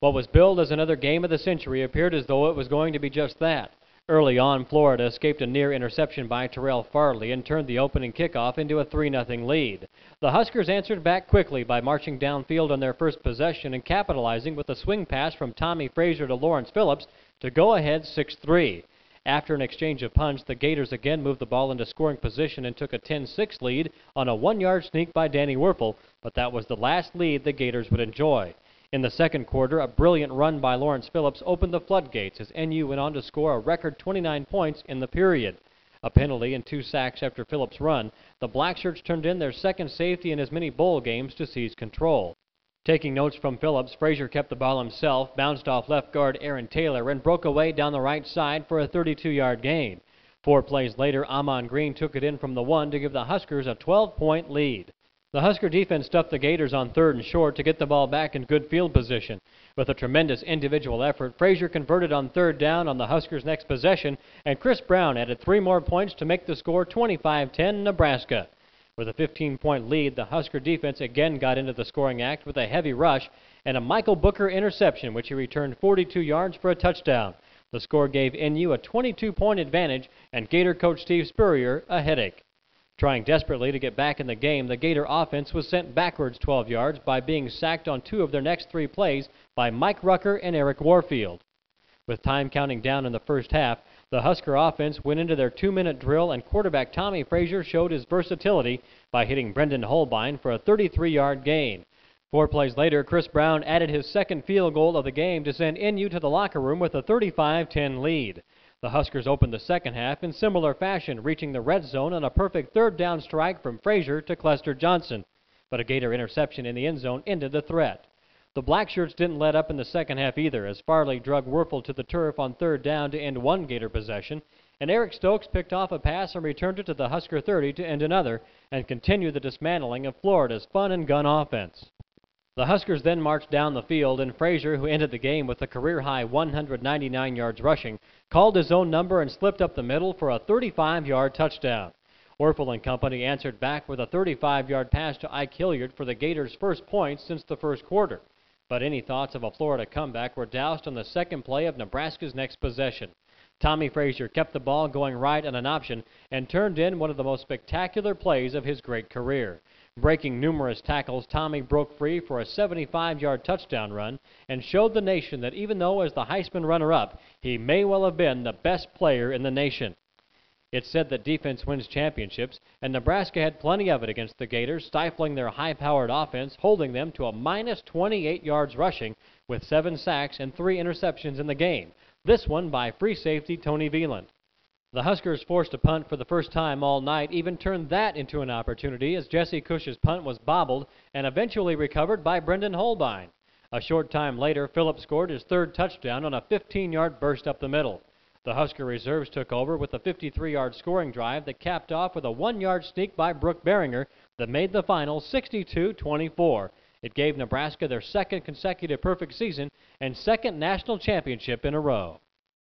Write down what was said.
What was billed as another game of the century appeared as though it was going to be just that. Early on, Florida escaped a near interception by Terrell Farley and turned the opening kickoff into a 3-0 lead. The Huskers answered back quickly by marching downfield on their first possession and capitalizing with a swing pass from Tommy Frazier to Lawrence Phillips to go ahead 6-3. After an exchange of punts, the Gators again moved the ball into scoring position and took a 10-6 lead on a 1-yard sneak by Danny Werfel, but that was the last lead the Gators would enjoy. In the second quarter, a brilliant run by Lawrence Phillips opened the floodgates as NU went on to score a record 29 points in the period. A penalty and 2 sacks after Phillips' run, the Blackshirts turned in their second safety in as many bowl games to seize control. Taking notes from Phillips, Frazier kept the ball himself, bounced off left guard Aaron Taylor, and broke away down the right side for a 32-yard gain. 4 plays later, Amon Green took it in from the 1 to give the Huskers a 12-point lead. The Husker defense stuffed the Gators on 3rd and short to get the ball back in good field position. With a tremendous individual effort, Frazier converted on 3rd down on the Huskers' next possession, and Chris Brown added 3 more points to make the score 25-10 Nebraska. With a 15-point lead, the Husker defense again got into the scoring act with a heavy rush and a Michael Booker interception, which he returned 42 yards for a touchdown. The score gave NU a 22-point advantage and Gator coach Steve Spurrier a headache. Trying desperately to get back in the game, the Gator offense was sent backwards 12 yards by being sacked on 2 of their next 3 plays by Mike Rucker and Eric Warfield. With time counting down in the first half, the Husker offense went into their 2-minute drill, and quarterback Tommy Frazier showed his versatility by hitting Brendan Holbein for a 33-yard gain. 4 plays later, Chris Brown added his second field goal of the game to send NU to the locker room with a 35-10 lead. The Huskers opened the second half in similar fashion, reaching the red zone on a perfect 3rd down strike from Frazier to Clester Johnson. But a Gator interception in the end zone ended the threat. The Blackshirts didn't let up in the second half either, as Farley drug Werfel to the turf on 3rd down to end one Gator possession, and Eric Stokes picked off a pass and returned it to the Husker 30 to end another, and continue the dismantling of Florida's fun and gun offense. The Huskers then marched down the field, and Frazier, who ended the game with a career-high 199 yards rushing, called his own number and slipped up the middle for a 35-yard touchdown. Werfel and company answered back with a 35-yard pass to Ike Hilliard for the Gators' first points since the first quarter. But any thoughts of a Florida comeback were doused on the second play of Nebraska's next possession. Tommy Frazier kept the ball going right on an option and turned in one of the most spectacular plays of his great career. Breaking numerous tackles, Tommy broke free for a 75-yard touchdown run and showed the nation that even though as the Heisman runner-up, he may well have been the best player in the nation. It's said that defense wins championships, and Nebraska had plenty of it against the Gators, stifling their high-powered offense, holding them to a minus 28 yards rushing with 7 sacks and 3 interceptions in the game, this one by free safety Tony Veland. The Huskers forced a punt for the first time all night, even turned that into an opportunity as Jesse Cush's punt was bobbled and eventually recovered by Brendan Holbein. A short time later, Phillips scored his 3rd touchdown on a 15-yard burst up the middle. The Husker reserves took over with a 53-yard scoring drive that capped off with a 1-yard sneak by Brooke Behringer that made the final 62-24. It gave Nebraska their 2nd consecutive perfect season and 2nd national championship in a row.